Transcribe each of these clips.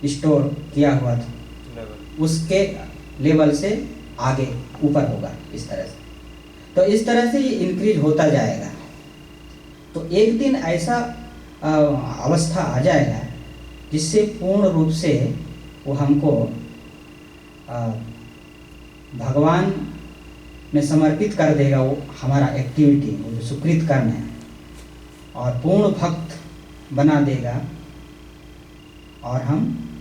Store किया हुआ था उसके लेवल से आगे ऊपर होगा इस तरह से। तो इस तरह से ये इंक्रीज होता जाएगा। तो एक दिन ऐसा अवस्था आ जाएगा जिससे पूर्ण रूप से वो हमको भगवान में समर्पित कर देगा, वो हमारा एक्टिविटी, वो जो सुकृत कर्म है, और पूर्ण भक्त बना देगा और हम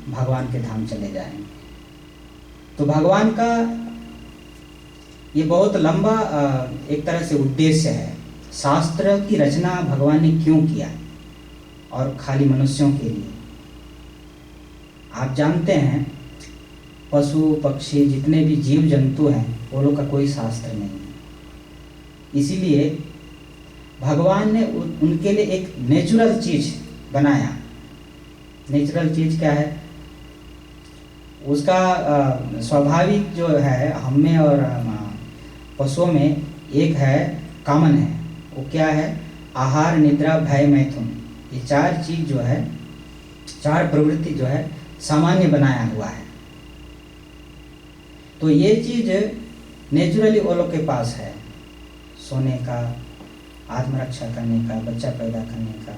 भगवान के धाम चले जाएंगे। तो भगवान का ये बहुत लंबा एक तरह से उद्देश्य है। शास्त्र की रचना भगवान ने क्यों किया और खाली मनुष्यों के लिए? आप जानते हैं पशु पक्षी जितने भी जीव जंतु हैं वो लोग का कोई शास्त्र नहीं है। इसीलिए भगवान ने उनके लिए एक नेचुरल चीज बनाया। नेचुरल चीज क्या है? उसका स्वाभाविक जो है हम में और पशुओं में एक है, कॉमन है। वो क्या है? आहार, निद्रा, भय, मैथुन। ये चार चीज जो है, चार प्रवृत्ति जो है सामान्य बनाया हुआ है। तो ये चीज नेचुरली वो लोग के पास है, सोने का, आत्मरक्षा करने का, बच्चा पैदा करने का।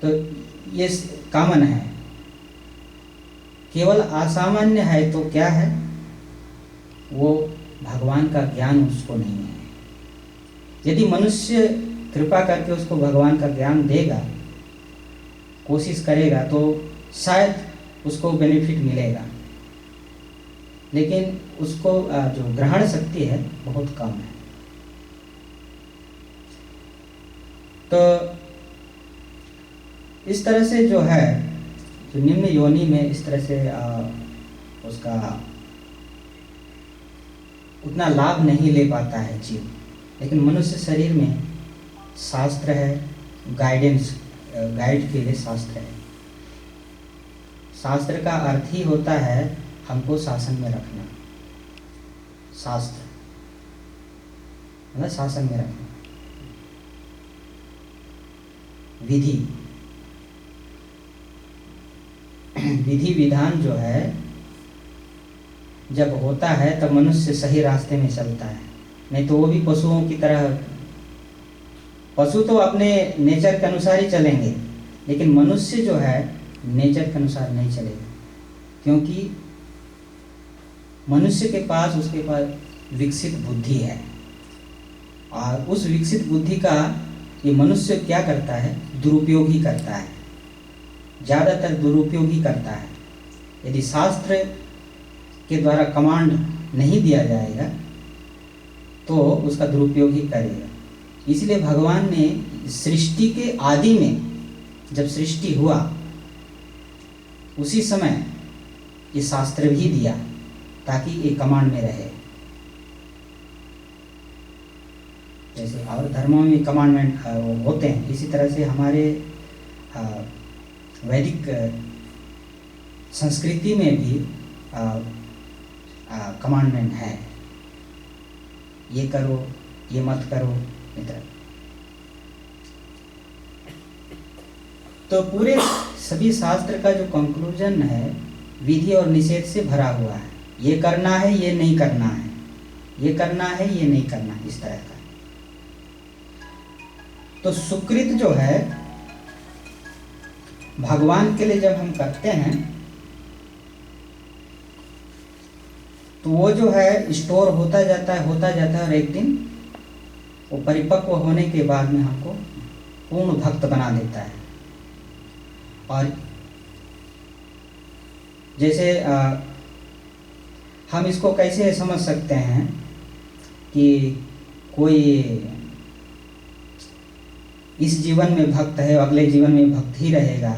तो ये कॉमन है। केवल असामान्य है तो क्या है? वो भगवान का ज्ञान उसको नहीं है। यदि मनुष्य कृपा करके उसको भगवान का ज्ञान देगा, कोशिश करेगा, तो शायद उसको बेनिफिट मिलेगा, लेकिन उसको जो ग्रहण शक्ति है बहुत कम है। तो इस तरह से जो है, जो निम्न योनि में इस तरह से उसका उतना लाभ नहीं ले पाता है जीव। लेकिन मनुष्य शरीर में शास्त्र है, गाइडेंस, गाइड के लिए शास्त्र है। शास्त्र का अर्थ ही होता है हमको शासन में रखना। शास्त्र मतलब शासन में रखना। विधि, विधि विधान जो है जब होता है तब मनुष्य सही रास्ते में चलता है, नहीं तो वो भी पशुओं की तरह। पशु तो अपने नेचर के अनुसार ही चलेंगे, लेकिन मनुष्य जो है नेचर के अनुसार नहीं चलेगा, क्योंकि मनुष्य के पास, उसके पास विकसित बुद्धि है। और उस विकसित बुद्धि का ये मनुष्य क्या करता है? दुरुपयोग ही करता है, ज़्यादातर दुरुपयोग ही करता है। यदि शास्त्र के द्वारा कमांड नहीं दिया जाएगा तो उसका दुरुपयोग ही करेगा। इसलिए भगवान ने सृष्टि के आदि में, जब सृष्टि हुआ उसी समय ये शास्त्र भी दिया ताकि ये कमांड में रहे। जैसे और धर्मों में कमांडमेंट होते हैं, इसी तरह से हमारे वैदिक संस्कृति में भी कमांडमेंट है, ये करो, ये मत करो, इधर। तो पूरे सभी शास्त्र का जो कंक्लूजन है विधि और निषेध से भरा हुआ है। ये करना है, ये नहीं करना है, ये करना है, ये नहीं करना, इस तरह का। तो सुकृत जो है भगवान के लिए जब हम करते हैं तो वो जो है स्टोर होता जाता है, होता जाता है, और एक दिन वो परिपक्व होने के बाद में हमको पूर्ण भक्त बना देता है। और जैसे हम इसको कैसे समझ सकते हैं कि कोई इस जीवन में भक्त है, अगले जीवन में भक्त ही रहेगा,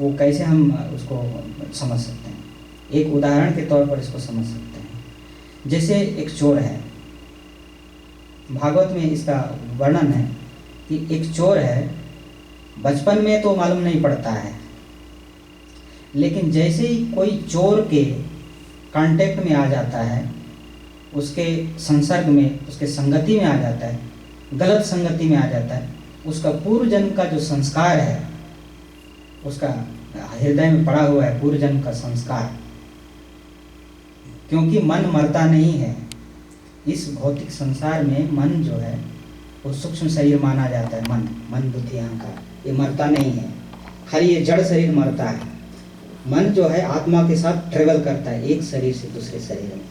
वो कैसे हम उसको समझ सकते हैं? एक उदाहरण के तौर पर इसको समझ सकते हैं। जैसे एक चोर है, भागवत में इसका वर्णन है कि एक चोर है, बचपन में तो मालूम नहीं पड़ता है, लेकिन जैसे ही कोई चोर के कांटेक्ट में आ जाता है, उसके संसर्ग में, उसके संगति में आ जाता है, गलत संगति में आ जाता है, उसका पूर्व जन्म का जो संस्कार है उसका हृदय में पड़ा हुआ है पूर्व जन्म का संस्कार। क्योंकि मन मरता नहीं है। इस भौतिक संसार में मन जो है वो सूक्ष्म शरीर माना जाता है। मन बुद्धि अहंकार ये मरता नहीं है, खाली ये जड़ शरीर मरता है। मन जो है आत्मा के साथ ट्रेवल करता है एक शरीर से दूसरे शरीर में।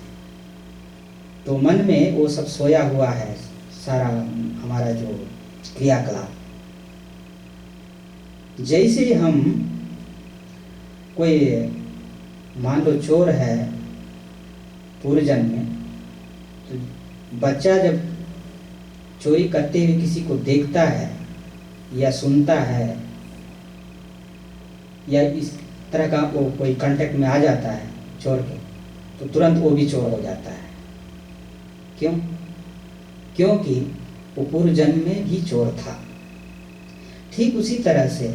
तो मन में वो सब सोया हुआ है, सारा हमारा जो क्रियाकलाप। जैसे हम कोई मान लो चोर है पूर्व जन्म में, तो बच्चा जब चोरी करते हुए किसी को देखता है या सुनता है या इस तरह का वो कोई कांटेक्ट में आ जाता है चोर के, तो तुरंत वो भी चोर हो जाता है। क्यों? क्योंकि वो पूर्व जन्म में भी चोर था। ठीक उसी तरह से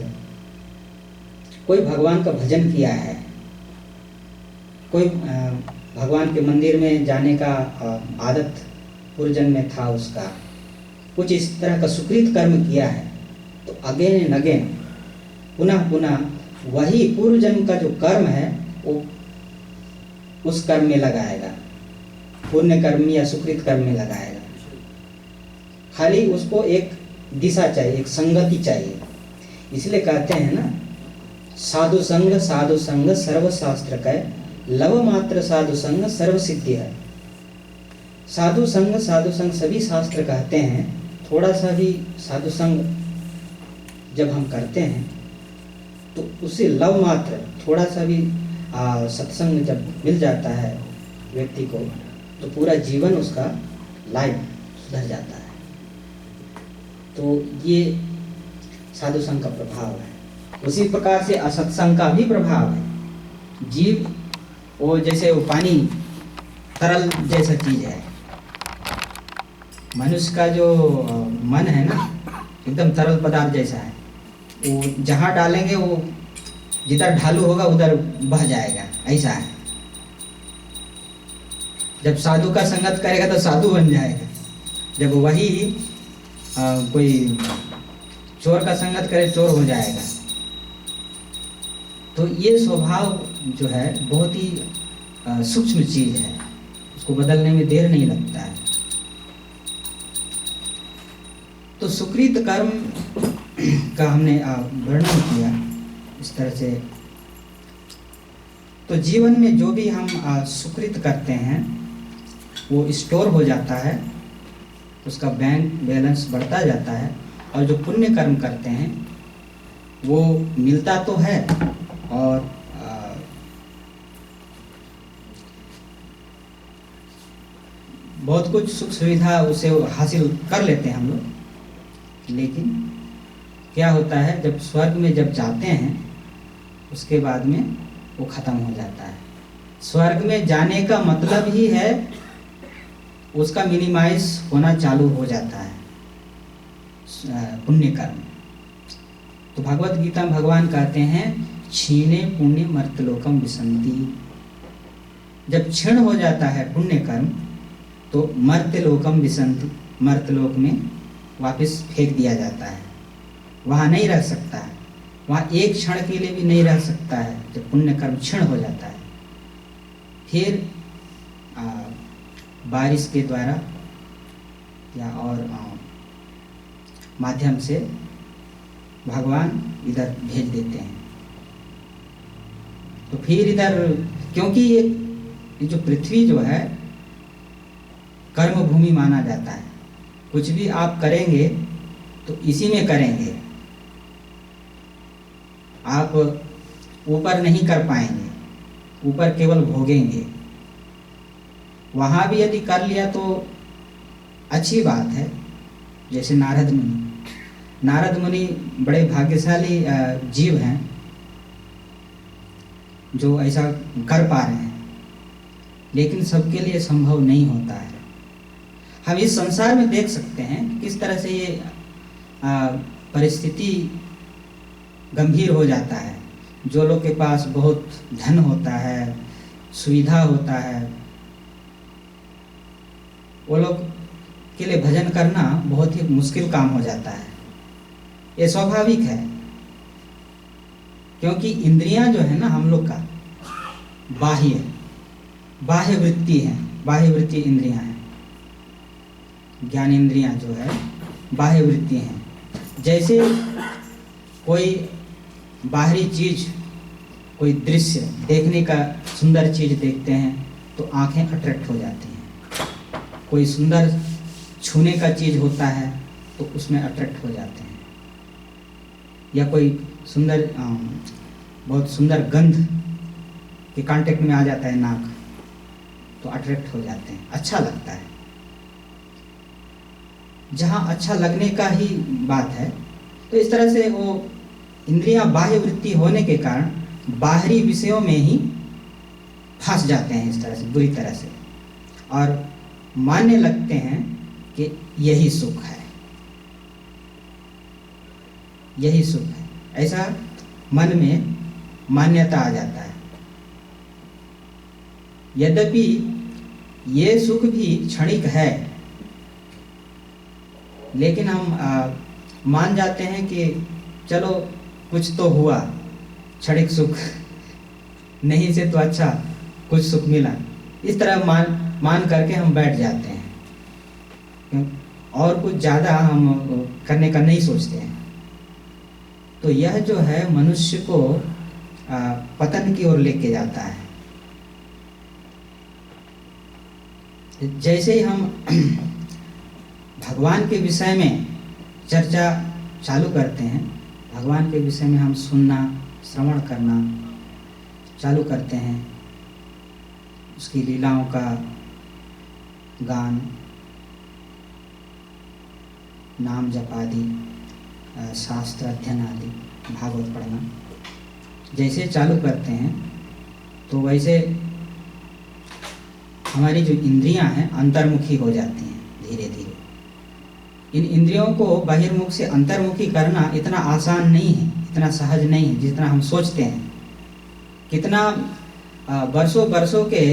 कोई भगवान का भजन किया है, कोई भगवान के मंदिर में जाने का आदत पूर्व जन्म में था उसका, कुछ इस तरह का सुकृत कर्म किया है, तो अगेन एंड अगेन पुनः पुनः वही पूर्व जन्म का जो कर्म है वो उस कर्म में लगाएगा, पुण्य कर्म या सुकृत कर्म में लगाएगा। खाली उसको एक दिशा चाहिए, एक संगति चाहिए। इसलिए कहते हैं ना, साधु संग सर्व शास्त्र का लव मात्र साधु संग सर्व सिद्धि है। साधु संग सभी शास्त्र कहते हैं। थोड़ा सा भी साधु संग जब हम करते हैं तो उसे लव मात्र थोड़ा सा भी सत्संग जब मिल जाता है व्यक्ति को, तो पूरा जीवन उसका लाइफ सुधर जाता है। तो ये साधु संग का प्रभाव है। उसी प्रकार से असत्संग का भी प्रभाव है। जीव वो जैसे वो पानी तरल जैसा चीज है, मनुष्य का जो मन है ना एकदम तरल पदार्थ जैसा है। वो जहाँ डालेंगे वो जिधर ढालू होगा उधर बह जाएगा, ऐसा है। जब साधु का संगत करेगा तो साधु बन जाएगा। जब वही कोई चोर का संगत करे चोर हो जाएगा। तो ये स्वभाव जो है बहुत ही सूक्ष्म चीज है, उसको बदलने में देर नहीं लगता है। तो सुकृत कर्म का हमने वर्णन किया इस तरह से। तो जीवन में जो भी हम सुकृत करते हैं वो स्टोर हो जाता है, उसका बैंक बैलेंस बढ़ता जाता है। और जो पुण्य कर्म करते हैं वो मिलता तो है और बहुत कुछ सुख सुविधा उसे हासिल कर लेते हैं हम लोग। लेकिन क्या होता है, जब स्वर्ग में जब जाते हैं उसके बाद में वो खत्म हो जाता है। स्वर्ग में जाने का मतलब ही है उसका मिनिमाइज होना चालू हो जाता है पुण्य कर्म। तो भगवत गीता में भगवान कहते हैं क्षीणे पुण्य मर्तलोकम विसंति। जब क्षीण हो जाता है पुण्य कर्म तो मर्तलोकम विसंति, मर्तलोक में वापस फेंक दिया जाता है। वहाँ नहीं रह सकता है, वहाँ एक क्षण के लिए भी नहीं रह सकता है जब पुण्य कर्म क्षीण हो जाता है। फिर बारिश के द्वारा या और माध्यम से भगवान इधर भेज देते हैं। तो फिर इधर क्योंकि ये जो पृथ्वी जो है कर्म भूमि माना जाता है। कुछ भी आप करेंगे तो इसी में करेंगे, आप ऊपर नहीं कर पाएंगे, ऊपर केवल भोगेंगे। वहाँ भी यदि कर लिया तो अच्छी बात है। जैसे नारद मुनि बड़े भाग्यशाली जीव हैं जो ऐसा कर पा रहे हैं, लेकिन सबके लिए संभव नहीं होता है। हम इस संसार में देख सकते हैं किस तरह से ये परिस्थिति गंभीर हो जाता है। जो लोग के पास बहुत धन होता है, सुविधा होता है, वो लोग के लिए भजन करना बहुत ही मुश्किल काम हो जाता है। ये स्वाभाविक है। क्योंकि इंद्रियां जो है ना हम लोग का बाह्य वृत्ति है, बाह्य वृत्ति इंद्रियां हैं। ज्ञान इंद्रियां जो है बाह्य वृत्ति हैं। जैसे कोई बाहरी चीज, कोई दृश्य देखने का सुंदर चीज देखते हैं तो आंखें अट्रैक्ट हो जाती हैं। कोई सुंदर छूने का चीज होता है तो उसमें अट्रैक्ट हो जाते हैं। या कोई सुंदर बहुत सुंदर गंध के कांटेक्ट में आ जाता है नाक तो अट्रैक्ट हो जाते हैं, अच्छा लगता है। जहाँ अच्छा लगने का ही बात है, तो इस तरह से वो इंद्रियां बाह्य वृत्ति होने के कारण बाहरी विषयों में ही फंस जाते हैं इस तरह से, बुरी तरह से, और मानने लगते हैं कि यही सुख है, यही सुख है। ऐसा मन में मान्यता आ जाता है। यद्यपि ये सुख भी क्षणिक है, लेकिन हम मान जाते हैं कि चलो कुछ तो हुआ, क्षणिक सुख नहीं से तो अच्छा कुछ सुख मिला, इस तरह मान करके हम बैठ जाते हैं और कुछ ज़्यादा हम करने का नहीं सोचते हैं। तो यह जो है मनुष्य को पतन की ओर लेके जाता है। जैसे ही हम भगवान के विषय में चर्चा चालू करते हैं, भगवान के विषय में हम सुनना, श्रवण करना चालू करते हैं, उसकी लीलाओं का गान, नाम जप आदि, शास्त्र अध्ययन आदि, भागवत पढ़ना जैसे चालू करते हैं तो वैसे हमारी जो इंद्रियां हैं अंतर्मुखी हो जाती हैं धीरे धीरे। इन इंद्रियों को बहिर्मुख से अंतर्मुखी करना इतना आसान नहीं है, इतना सहज नहीं है जितना हम सोचते हैं। कितना वर्षों वर्षों के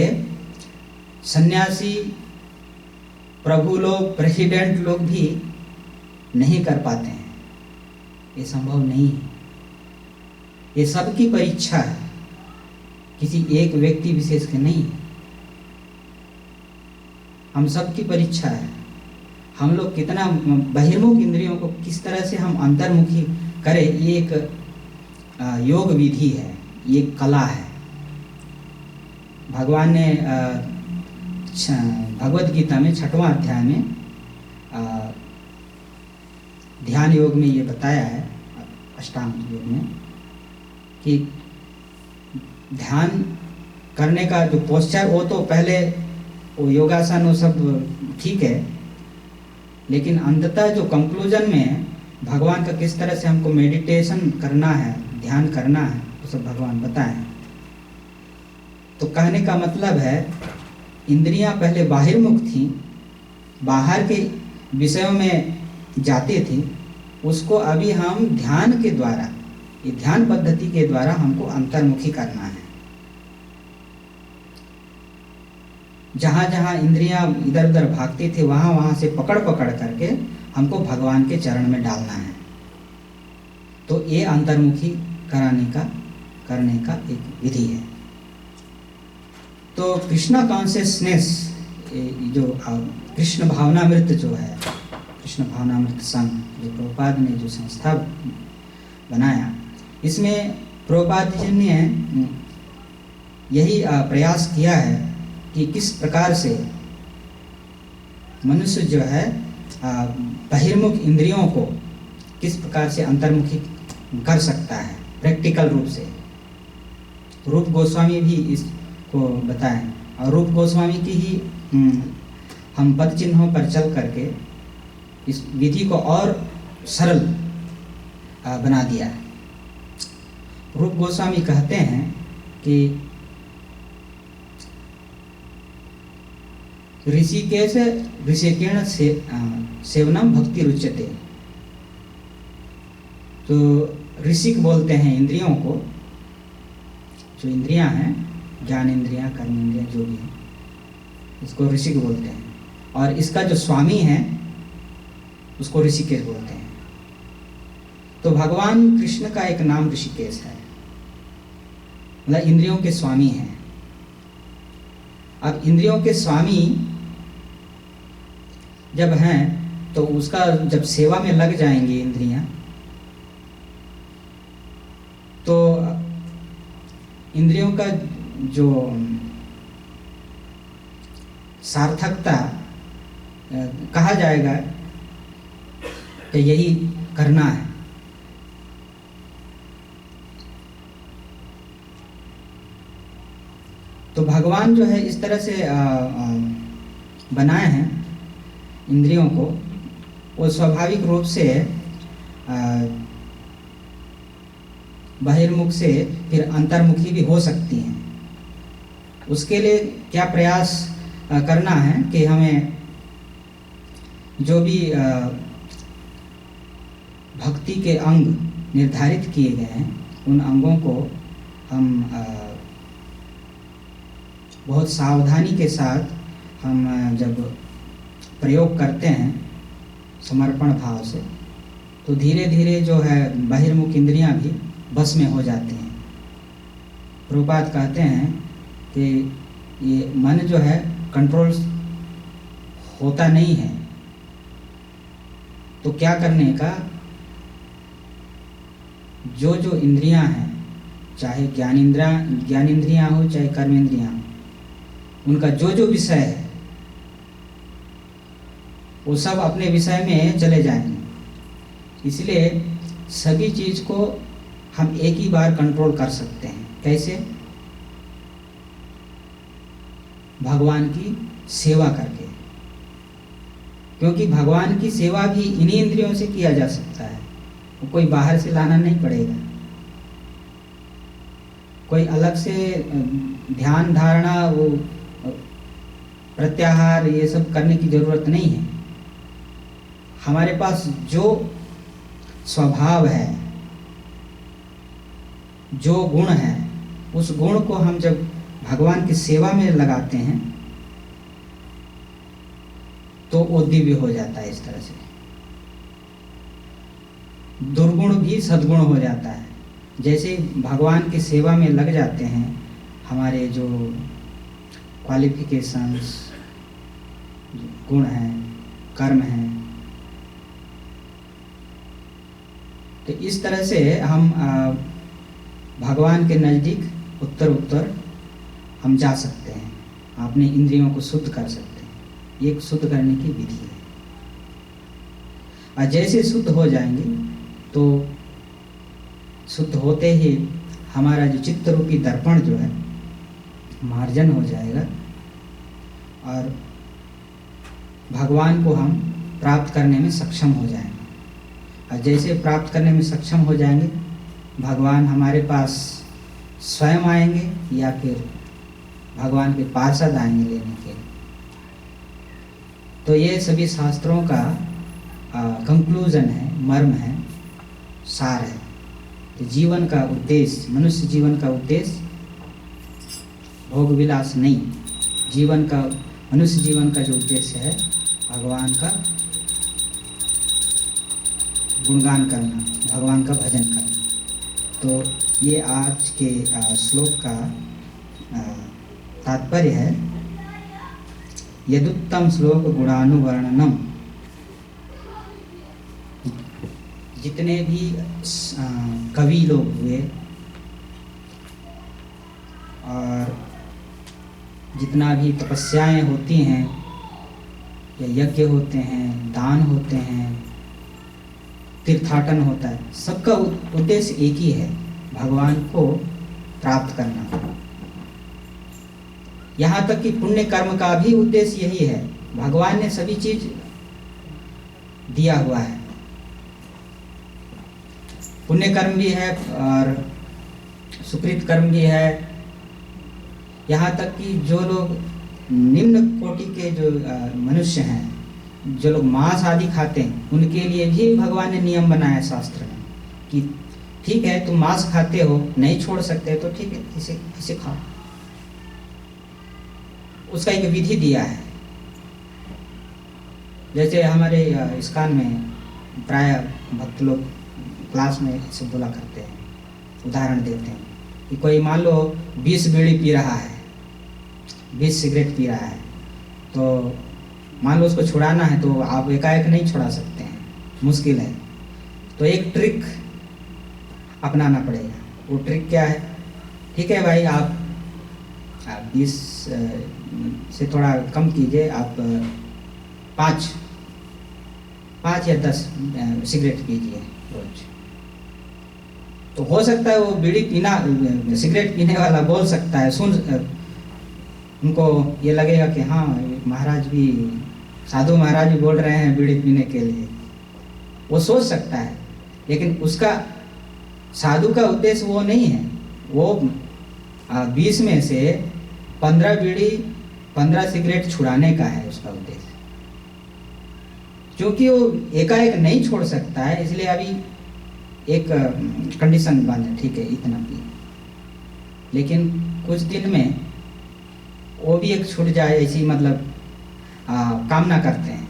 सन्यासी, प्रभु लोग, प्रेसिडेंट लोग भी नहीं कर पाते हैं। ये संभव नहीं है। ये सबकी परीक्षा है, किसी एक व्यक्ति विशेष के नहीं है। हम सबकी परीक्षा है। हम लोग कितना बहिर्मुख इंद्रियों को किस तरह से हम अंतर्मुखी करें, ये एक योग विधि है, ये कला है। भगवान ने भगवद गीता में 6वां अध्याय में ध्यान योग में ये बताया है, अष्टांग योग में, कि ध्यान करने का जो पोस्चर, वो तो पहले वो योगासन वो सब ठीक है, लेकिन अंततः जो कंक्लूजन में भगवान का किस तरह से हमको मेडिटेशन करना है, ध्यान करना है, वो सब भगवान बताएं। तो कहने का मतलब है इंद्रियां पहले बाहिर्मुख थी, बाहर के विषयों में जाती थी, उसको अभी हम ध्यान के द्वारा, ये ध्यान पद्धति के द्वारा हमको अंतर्मुखी करना है। जहाँ जहाँ इंद्रियां इधर उधर भागती थी वहाँ वहाँ से पकड़ पकड़ करके हमको भगवान के चरण में डालना है। तो ये अंतर्मुखी करने का एक विधि है। तो कृष्णा कॉन्शियसनेस, जो कृष्ण भावनामृत जो है, कृष्ण भावनामृत संघ जो प्रभुपाद ने जो संस्था बनाया, इसमें प्रभुपाद जी ने यही प्रयास किया है कि किस प्रकार से मनुष्य जो है बहिर्मुख इंद्रियों को किस प्रकार से अंतर्मुखी कर सकता है प्रैक्टिकल रूप से। रूप गोस्वामी भी इसको बताएं, और रूप गोस्वामी की ही हम पद चिन्हों पर चल करके इस विधि को और सरल बना दिया है। रूप गोस्वामी कहते हैं कि ऋषिकेश ऋषिकेण सेवनम भक्ति रुच्यते। तो ऋषिक बोलते हैं इंद्रियों को, जो इंद्रियां हैं, ज्ञान इंद्रियां, कर्म इंद्रियां, जो भी है, इसको ऋषिक बोलते हैं। और इसका जो स्वामी है उसको ऋषिकेश बोलते हैं। तो भगवान कृष्ण का एक नाम ऋषिकेश है। मतलब इंद्रियों के स्वामी हैं। अब इंद्रियों के स्वामी जब हैं तो उसका जब सेवा में लग जाएंगी इंद्रियां, तो इंद्रियों का जो सार्थकता कहा जाएगा कि यही करना है। तो भगवान जो है इस तरह से बनाए हैं इंद्रियों को, वो स्वाभाविक रूप से बहिर्मुख से फिर अंतर्मुखी भी हो सकती हैं। उसके लिए क्या प्रयास करना है कि हमें जो भी भक्ति के अंग निर्धारित किए गए हैं उन अंगों को हम बहुत सावधानी के साथ हम जब प्रयोग करते हैं समर्पण भाव से, तो धीरे धीरे जो है बहिर्मुख इंद्रियां भी बस में हो जाती हैं। प्रभुपाद कहते हैं कि ये मन जो है कंट्रोल होता नहीं है, तो क्या करने का, जो जो इंद्रियां हैं, चाहे ज्ञानेंद्रियां हो चाहे कर्मेंद्रियां हो, उनका जो जो विषय है वो सब अपने विषय में चले जाएंगे। इसलिए सभी चीज को हम एक ही बार कंट्रोल कर सकते हैं। कैसे? भगवान की सेवा करके, क्योंकि भगवान की सेवा भी इन्हीं इंद्रियों से किया जा सकता है, वो कोई बाहर से लाना नहीं पड़ेगा। कोई अलग से ध्यान धारणा, वो प्रत्याहार, ये सब करने की जरूरत नहीं है। हमारे पास जो स्वभाव है, जो गुण है, उस गुण को हम जब भगवान की सेवा में लगाते हैं तो वो दिव्य हो जाता है। इस तरह से दुर्गुण भी सद्गुण हो जाता है। जैसे भगवान की सेवा में लग जाते हैं, हमारे जो क्वालिफिकेशंस, गुण हैं, कर्म हैं, तो इस तरह से हम भगवान के नज़दीक उत्तर उत्तर हम जा सकते हैं, अपने इंद्रियों को शुद्ध कर सकते हैं। ये शुद्ध करने की विधि है। और जैसे शुद्ध हो जाएंगे तो शुद्ध होते ही हमारा जो चित्त रूपी दर्पण जो है मार्जन हो जाएगा और भगवान को हम प्राप्त करने में सक्षम हो जाएंगे। और जैसे प्राप्त करने में सक्षम हो जाएंगे, भगवान हमारे पास स्वयं आएंगे या फिर भगवान के पार्षद आएंगे लेने के लिए। तो ये सभी शास्त्रों का कंक्लूजन है, मर्म है, सार है। तो जीवन का उद्देश्य, मनुष्य जीवन का उद्देश्य भोग विलास नहीं, जीवन का, मनुष्य जीवन का जो उद्देश्य है भगवान का गुणगान करना, भगवान का भजन करना। तो ये आज के श्लोक का तात्पर्य है। यदुत्तम श्लोक गुणानुवर्णनम, जितने भी कवि लोग हुए और जितना भी तपस्याएं होती हैं या यज्ञ होते हैं, दान होते हैं, तीर्थाटन होता है, सबका उद्देश्य एक ही है, भगवान को प्राप्त करना। यहाँ तक कि पुण्य कर्म का भी उद्देश्य यही है। भगवान ने सभी चीज दिया हुआ है, पुण्य कर्म भी है और सुकृत कर्म भी है। यहाँ तक कि जो लोग निम्न कोटि के जो मनुष्य हैं, जो लोग मांस आदि खाते हैं, उनके लिए भी भगवान ने नियम बनाया शास्त्र में कि ठीक है तुम मांस खाते हो, नहीं छोड़ सकते तो ठीक है, इसे खाओ। उसका एक विधि दिया है। जैसे हमारे इस्कॉन में प्राय भक्त लोग क्लास में इसे बोला करते हैं, उदाहरण देते हैं कि कोई मान लो 20 बीड़ी पी रहा है, 20 सिगरेट पी रहा है, तो मान लो उसको छुड़ाना है तो आप एकाएक नहीं छुड़ा सकते हैं, मुश्किल है। तो एक ट्रिक अपनाना पड़ेगा। वो ट्रिक क्या है? ठीक है भाई, आप 20 से थोड़ा कम कीजिए, आप 5 या 10 सिगरेट पीजिए रोज। तो हो सकता है वो बीड़ी पीना, सिगरेट पीने वाला बोल सकता है, उनको ये लगेगा कि हाँ महाराज भी, साधु महाराज भी बोल रहे हैं बीड़ी पीने के लिए, वो सोच सकता है। लेकिन उसका, साधु का उद्देश्य वो नहीं है। वो 20 में से 15 बीड़ी, 15 सिगरेट छुड़ाने का है उसका उद्देश्य। क्योंकि वो एकाएक नहीं छोड़ सकता है, इसलिए अभी एक कंडीशन बंद है, ठीक है इतना पी, लेकिन कुछ दिन में वो भी एक छूट जाए, ऐसी मतलब कामना करते हैं।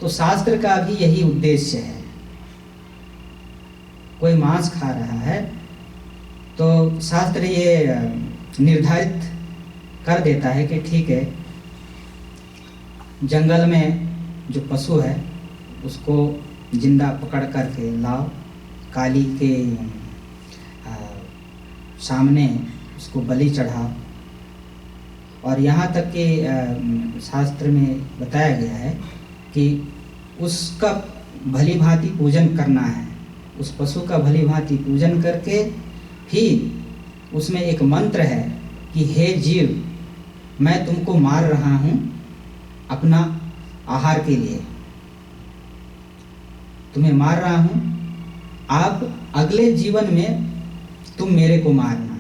तो शास्त्र का भी यही उद्देश्य है। कोई मांस खा रहा है तो शास्त्र ये निर्धारित कर देता है कि ठीक है, जंगल में जो पशु है उसको जिंदा पकड़ करके लाओ, काली के सामने उसको बलि चढ़ाओ। और यहाँ तक कि शास्त्र में बताया गया है कि उसका भली भांति पूजन करना है। उस पशु का भली भांति पूजन करके फिर उसमें एक मंत्र है कि हे जीव, मैं तुमको मार रहा हूँ अपना आहार के लिए, तुम्हें मार रहा हूँ, आप अगले जीवन में तुम मेरे को मारना।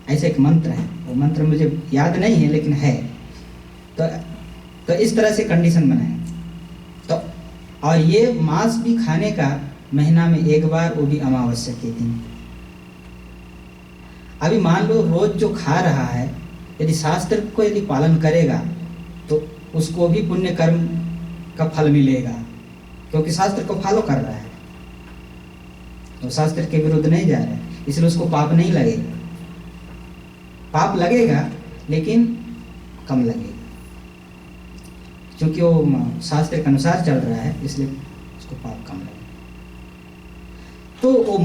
ऐसा एक मंत्र है, वो मंत्र मुझे याद नहीं है लेकिन है। तो इस तरह से कंडीशन बनाए। तो और ये मांस भी खाने का महीना में एक बार, वो भी अमावस्या के दिन। अभी मान लो रोज जो खा रहा है, यदि शास्त्र को यदि पालन करेगा तो उसको भी पुण्य कर्म का फल मिलेगा, क्योंकि शास्त्र को फॉलो कर रहा है, तो शास्त्र के विरुद्ध नहीं जा रहा है, इसलिए उसको पाप नहीं लगेगा। पाप लगेगा लेकिन कम लगेगा, क्योंकि वो शास्त्र के अनुसार चल रहा है, इसलिए उसको पाप कम लगेगा। तो वो